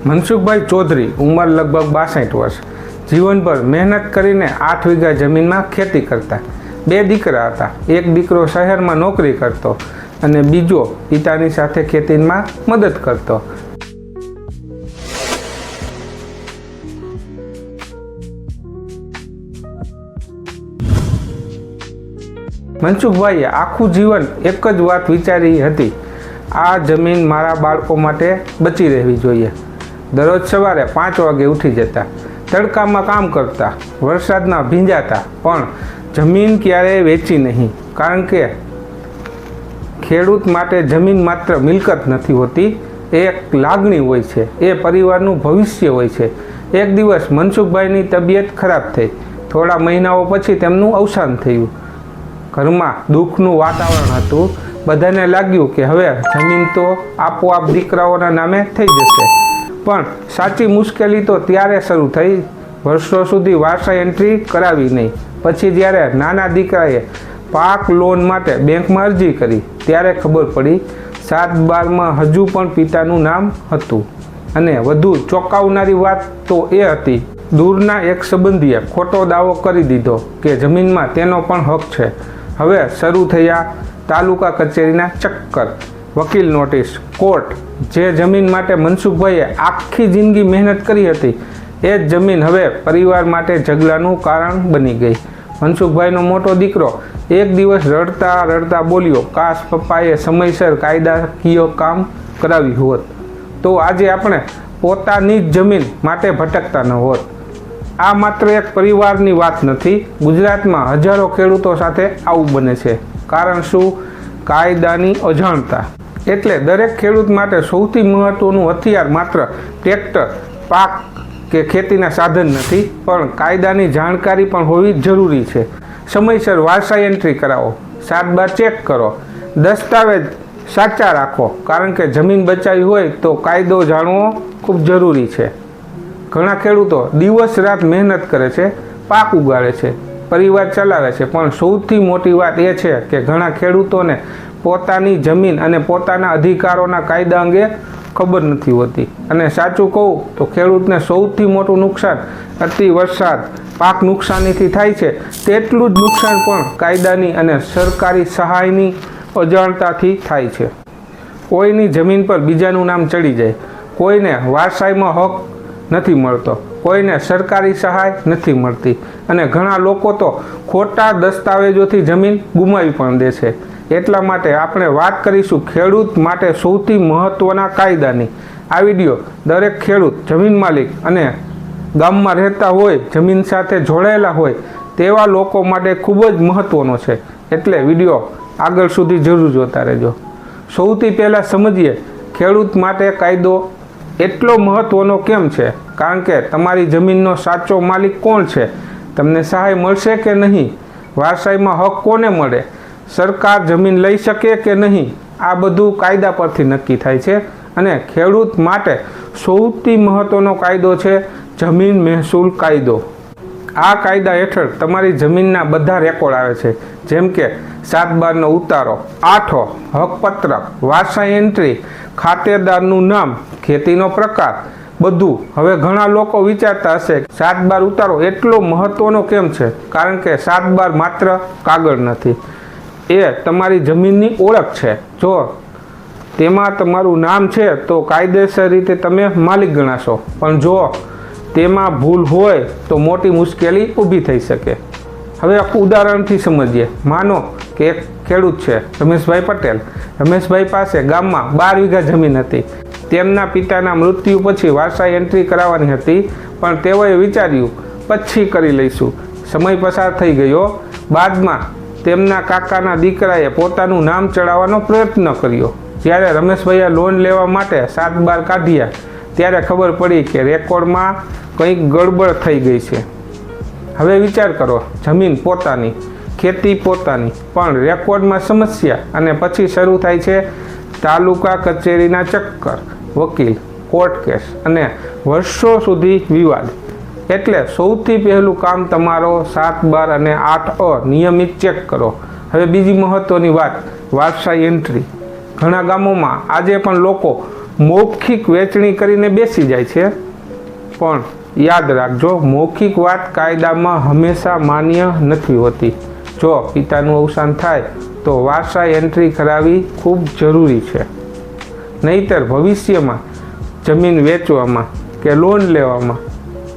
મનસુખભાઈ ચૌધરી, ઉંમર લગભગ 62 વર્ષ, જીવનભર મહેનત કરીને 8 વીઘા જમીનમાં ખેતી કરતા. 2 દીકરા હતા. એક દીકરો શહેરમાં નોકરી કરતો અને બીજો પિતાની સાથે ખેતીમાં મદદ કરતો. મનસુખભાઈએ આખું જીવન એક જ વાત વિચારી હતી, આ જમીન મારા બાળકો માટે બચી રહેવી જોઈએ. દરરોજ સવારે 5 વાગે ઉઠી જતા, તડકામાં કામ કરતા, વરસાદમાં ભીંજાતા, પણ જમીન ક્યારેય વેચી નહીં. કારણ કે ખેડૂત માટે જમીન માત્ર મિલકત નથી હોતી, એ એક લાગણી હોય છે, એ પરિવારનું ભવિષ્ય હોય છે. એક દિવસ મનસુખભાઈની તબિયત ખરાબ થઈ. થોડા મહિનાઓ પછી તેમનું અવસાન થયું. ઘરમાં દુઃખનું વાતાવરણ હતું. બધાને લાગ્યું કે હવે જમીન તો આપોઆપ દીકરાઓના નામે થઈ જશે. પણ સાચી મુશ્કેલી તો ત્યારે શરૂ થઈ, વર્ષો સુધી વારસા એન્ટ્રી કરાવી નહીં. પછી જ્યારે નાના દીકરાએ પાક લોન માટે બેંકમાં અરજી કરી, ત્યારે ખબર પડી 7/12માં હજુ પણ પિતાનું નામ હતું. અને વધુ ચોંકાવનારી વાત તો એ હતી, દૂરના એક સંબંધીએ ખોટો દાવો કરી દીધો કે જમીનમાં તેનો પણ હક છે. હવે શરૂ થયા તાલુકા કચેરીના ચક્કર, વકીલ નોટિસ, કોર્ટ. જે જમીન માટે મનસુખભાઈએ આખી જિંદગી મહેનત કરી હતી, એ જ જમીન હવે પરિવાર માટે ઝઘડાનું કારણ બની ગઈ. મનસુખભાઈનો મોટો દીકરો એક દિવસ રડતા રડતા બોલ્યો, કાશ પપ્પાએ સમયસર કાયદાકીય કામ કરાવ્યું હોત તો આજે આપણે પોતાની જ જમીન માટે ભટકતા ન હોત. આ માત્ર એક પરિવારની વાત નથી. ગુજરાતમાં હજારો ખેડૂતો સાથે આવું બને છે. કારણ શું? કાયદાની અજાણતા. એટલે દરેક ખેડૂત માટે સૌથી મહત્વનું હથિયાર માત્ર ટ્રેક્ટર, પાક કે ખેતીના સાધન નથી, પણ કાયદાની જાણકારી પણ હોવી જરૂરી છે. સમયસર વારસા એન્ટ્રી કરાવો, 7/12 ચેક કરો, દસ્તાવેજ સાચા રાખો. કારણ કે જમીન બચાવી હોય તો કાયદો જાણવો ખૂબ જરૂરી છે. ઘણા ખેડૂતો દિવસ રાત મહેનત કરે છે, પાક ઉગાડે છે, પરિવાર ચલાવે છે, પણ સૌથી મોટી વાત એ છે કે ઘણા ખેડૂતોને પોતાની જમીન અને પોતાના અધિકારોના કાયદા અંગે ખબર નથી હોતી. અને સાચું કહું તો ખેડૂતને સૌથી મોટું નુકસાન અતિ વરસાદ, પાક નુકસાનીથી થાય છે, તેટલું જ નુકસાન પણ કાયદાની અને સરકારી સહાયની અજાણતાથી થાય છે. કોઈની જમીન પર બીજાનું નામ ચડી જાય, કોઈને વારસાઈમાં હક નથી મળતો, કોઈને સરકારી સહાય નથી મળતી, અને ઘણા લોકો તો ખોટા દસ્તાવેજોથી જમીન ગુમાવી પણ દે છે. એટલા માટે આપણે વાત કરીશું ખેડૂત માટે સૌથી મહત્ત્વના કાયદાની. આ વિડીયો દરેક ખેડૂત, જમીન માલિક અને ગામમાં રહેતા હોય, જમીન સાથે જોડાયેલા હોય તેવા લોકો માટે ખૂબ જ મહત્ત્વનો છે. એટલે વિડીયો આગળ સુધી જરૂર જોતા રહેજો. સૌથી પહેલાં સમજીએ ખેડૂત માટે કાયદો એટલો મહત્ત્વનો કેમ છે. કારણ કે તમારી જમીનનો સાચો માલિક કોણ છે? તમને સહાય મળશે કે નહીં? વારસાઈમાં હક કોને મળે? સરકાર જમીન લઈ શકે કે નહીં? આ બધું કાયદા પરથી નક્કી થાય છે. અને ખેડૂત માટે સૌથી મહત્ત્વનો કાયદો છે જમીન મહેસૂલ કાયદો. આ કાયદા હેઠળ તમારી જમીનના બધા રેકોર્ડ આવે છે, જેમ કે 7/12નો ઉતારો, આઠો, હકપત્રક, વારસા એન્ટ્રી, ખાતેદારનું નામ, ખેતીનો પ્રકાર, બધું. હવે ઘણા લોકો વિચારતા હશે 7/12 ઉતારો એટલો મહત્ત્વનો કેમ છે? કારણ કે 7/12 માત્ર કાગળ નથી, એ તમારી જમીનની ઓળખ છે. જો તેમાં તમારું નામ છે તો કાયદેસર રીતે તમે માલિક ગણાશો, પણ જો તેમાં ભૂલ હોય તો મોટી મુશ્કેલી ઊભી થઈ શકે. હવે એક ઉદાહરણથી સમજીએ. માનો કે એક ખેડૂત છે, રમેશભાઈ પટેલ. રમેશભાઈ પાસે ગામમાં 12 વીઘા જમીન હતી. તેમના પિતાના મૃત્યુ પછી વારસા એન્ટ્રી કરાવવાની હતી, પણ તેઓએ વિચાર્યું પછી કરી લઈશું. સમય પસાર થઈ ગયો. બાદમાં તેમના કાકાના દીકરાએ પોતાનું નામ ચડાવવાનો પ્રયત્ન કર્યો. જ્યારે રમેશભાઈએ લોન લેવા માટે 7/12 કાઢ્યા, ત્યારે ખબર પડી કે રેકોર્ડમાં કંઈક ગડબડ થઈ ગઈ છે. હવે વિચાર કરો, જમીન પોતાની, ખેતી પોતાની, પણ રેકોર્ડમાં સમસ્યા. અને પછી શરૂ થાય છે તાલુકા કચેરીના ચક્કર, વકીલ, કોર્ટ કેસ અને વર્ષો સુધી વિવાદ. એટલે સૌથી પહેલું કામ તમારો 7/12 અને 8A નિયમિત ચેક કરો. હવે બીજી મહત્ત્વની વાત, વારસા એન્ટ્રી. ઘણા ગામોમાં આજે પણ લોકો મૌખિક વેચણી કરીને બેસી જાય છે, પણ યાદ રાખજો, મૌખિક વાત કાયદામાં હંમેશા માન્ય નથી હોતી. જો પિતાનું અવસાન થાય તો વારસા એન્ટ્રી કરાવવી ખૂબ જરૂરી છે, નહીંતર ભવિષ્યમાં જમીન વેચવામાં કે લોન લેવામાં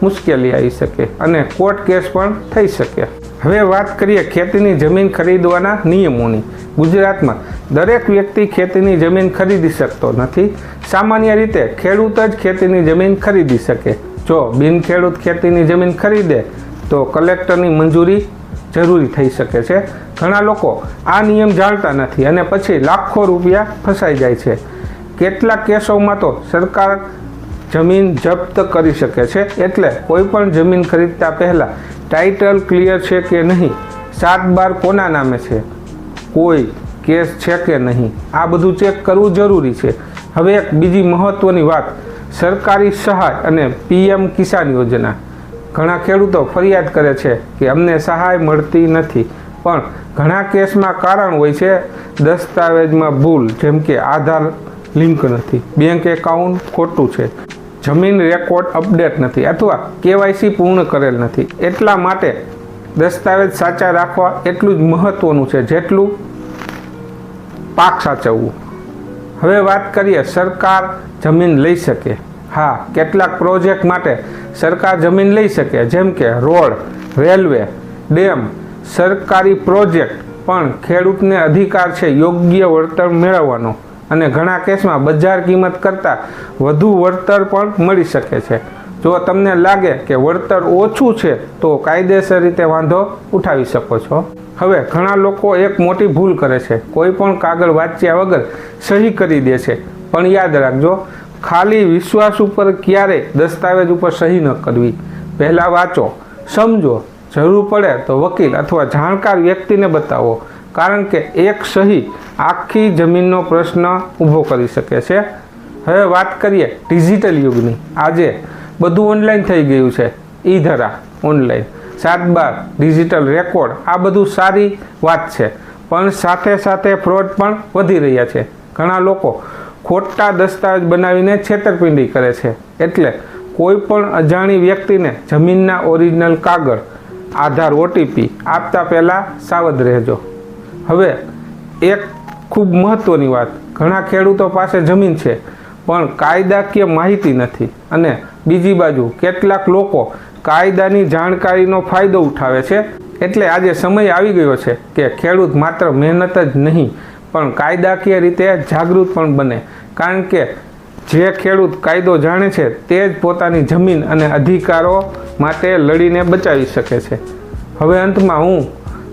મુશ્કેલી આવી શકે અને કોર્ટ કેસ પણ થઈ શકે. હવે વાત કરીએ ખેતીની જમીન ખરીદવાના નિયમોની. ગુજરાતમાં દરેક વ્યક્તિ ખેતીની જમીન ખરીદી શકતો નથી. સામાન્ય રીતે ખેડૂત જ ખેતીની જમીન ખરીદી શકે. જો બિનખેડૂત ખેતીની જમીન ખરીદે તો કલેક્ટરની મંજૂરી જરૂરી થઈ શકે છે. ઘણા લોકો આ નિયમ જાણતા નથી અને પછી લાખો રૂપિયા ફસાઈ જાય છે. કેટલાક કેસોમાં તો સરકાર જમીન જપ્ત કરી શકે છે. એટલે કોઈ પણ જમીન ખરીદતા પહેલાં ટાઇટલ ક્લિયર છે કે નહીં, 7/12 કોના નામે છે, કોઈ કેસ છે કે નહીં, આ બધું ચેક કરવું જરૂરી છે. હવે એક બીજી મહત્ત્વની વાત, સરકારી સહાય અને PM કિસાન યોજના. ઘણા ખેડૂતો ફરિયાદ કરે છે કે અમને સહાય મળતી નથી, પણ ઘણા કેસમાં કારણ હોય છે દસ્તાવેજમાં ભૂલ, જેમ કે આધાર લિંક નથી, બેંક એકાઉન્ટ ખોટું છે, જમીન રેકોર્ડ અપડેટ નથી અથવા KYC પૂર્ણ કરેલ નથી. એટલા માટે દસ્તાવેજ સાચા રાખવા એટલું જ મહત્ત્વનું છે જેટલું પાક સાચવવું. હવે વાત કરીએ સરકાર જમીન લઈ શકે. હા, કેટલાક પ્રોજેક્ટ માટે સરકાર જમીન લઈ શકે, જેમ કે રોડ, રેલવે, ડેમ, સરકારી પ્રોજેક્ટ. પણ ખેડૂતને અધિકાર છે યોગ્ય વળતર મેળવવાનો અને ઘણા કેસમાં બજાર કિંમત કરતાં વધુ વળતર પણ મળી શકે છે. જો તમને લાગે કે વળતર ઓછું છે તો કાયદેસર રીતે વાંધો ઉઠાવી શકો છો. હવે ઘણા લોકો એક મોટી ભૂલ કરે છે, કોઈ પણ કાગળ વાંચ્યા વગર સહી કરી દે છે. પણ યાદ રાખજો, ખાલી વિશ્વાસ ઉપર ક્યારેય દસ્તાવેજ ઉપર સહી ન કરવી. પહેલાં વાંચો, સમજો, જરૂર પડે તો વકીલ અથવા જાણકાર વ્યક્તિને બતાવો, કારણ કે એક સહી આખી જમીનનો પ્રશ્ન ઊભો કરી શકે છે. હવે વાત કરીએ ડિજિટલ યુગની. આજે બધું ઓનલાઈન થઈ ગયું છે. ઈ-ધરા ઓનલાઈન, 7/12 ડિજિટલ રેકોર્ડ, આ બધું સારી વાત છે, પણ સાથે સાથે ફ્રોડ પણ વધી રહ્યા છે. ઘણા લોકો ખોટા દસ્તાવેજ બનાવીને છેતરપિંડી કરે છે. એટલે કોઈ પણ અજાણી વ્યક્તિને જમીનના ઓરિજિનલ કાગળ, આધાર, OTP આપતા પહેલાં સાવધ રહેજો. હવે એક ખૂબ મહત્ત્વની વાત, ઘણા ખેડૂતો પાસે જમીન છે પણ કાયદાકીય માહિતી નથી, અને બીજી બાજુ કેટલાક લોકો કાયદાની જાણકારીનો ફાયદો ઉઠાવે છે. એટલે આજે સમય આવી ગયો છે કે ખેડૂત માત્ર મહેનત જ નહીં પણ કાયદાકીય રીતે જાગૃત પણ બને, કારણ કે જે ખેડૂત કાયદો જાણે છે તે જ પોતાની જમીન અને અધિકારો માટે લડીને બચાવી શકે છે. હવે અંતમાં હું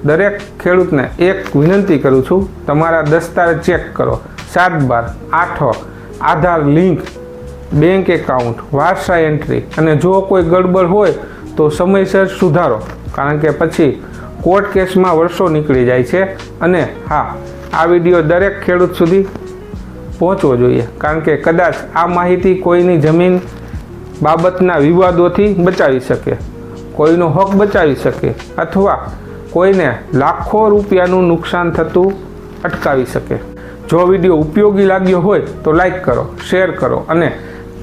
દરેક ખેડૂતને એક વિનંતી કરું છું, તમારા દસ્તાવેજ ચેક કરો. 7/12, 8 આધાર લિંક, બેંક એકાઉન્ટ, વારસા એન્ટ્રી, અને જો કોઈ ગડબડ હોય તો સમયસર સુધારો, કારણ કે પછી કોર્ટ કેસમાં વર્ષો નીકળી જાય છે. અને હા, આ વિડીયો દરેક ખેડૂત સુધી પહોંચવો જોઈએ, કારણ કે કદાચ આ માહિતી કોઈની જમીન બાબતના વિવાદોથી બચાવી શકે, કોઈનો હક બચાવી શકે, અથવા કોઈને લાખો રૂપિયાનું નુકસાન થતું અટકાવી શકે. જો વિડીયો ઉપયોગી લાગ્યો હોય તો લાઈક કરો, શેર કરો અને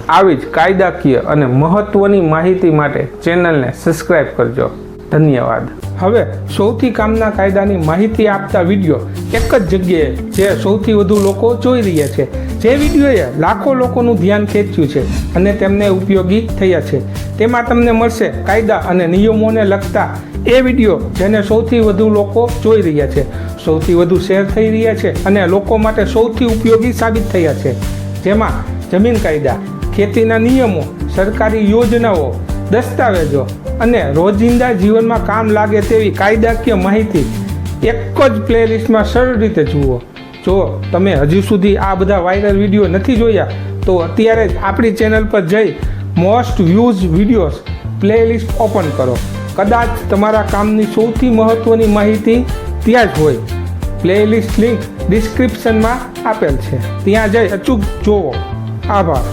આવી જ કાયદાકીય અને મહત્ત્વની માહિતી માટે ચેનલને સબસ્ક્રાઈબ કરજો. ધન્યવાદ. હવે સૌથી કામના કાયદાની માહિતી આપતા વિડીયો એક જ જગ્યાએ જે સૌથી વધુ લોકો જોઈ રહ્યા છે, જે વિડીયોએ લાખો લોકોનું ધ્યાન ખેંચ્યું છે અને તેમને ઉપયોગી થયા છે, તેમાં તમને મળશે કાયદા અને નિયમોને લગતા એ વિડીયો જેને સૌથી વધુ લોકો જોઈ રહ્યા છે, સૌથી વધુ શેર થઈ રહ્યા છે અને લોકો માટે સૌથી ઉપયોગી સાબિત થયા છે. જેમાં જમીન કાયદા, ખેતીના નિયમો, સરકારી યોજનાઓ, દસ્તાવેજો અને રોજિંદા જીવનમાં કામ લાગે તેવી કાયદાકીય માહિતી એક જ પ્લેલિસ્ટમાં સરળ રીતે જુઓ. જો તમે હજુ સુધી આ બધા વાયરલ વિડીયો નથી જોયા તો અત્યારે જ આપણી ચેનલ પર જઈ most views videos playlist open કરો. કદાચ તમારા કામની સૌથી મહત્ત્વની માહિતી ત્યાં જ હોય. પ્લેલિસ્ટ લિંક ડિસ્ક્રિપ્શનમાં આપેલ છે, ત્યાં જઈ અચૂક જોવો. આભાર.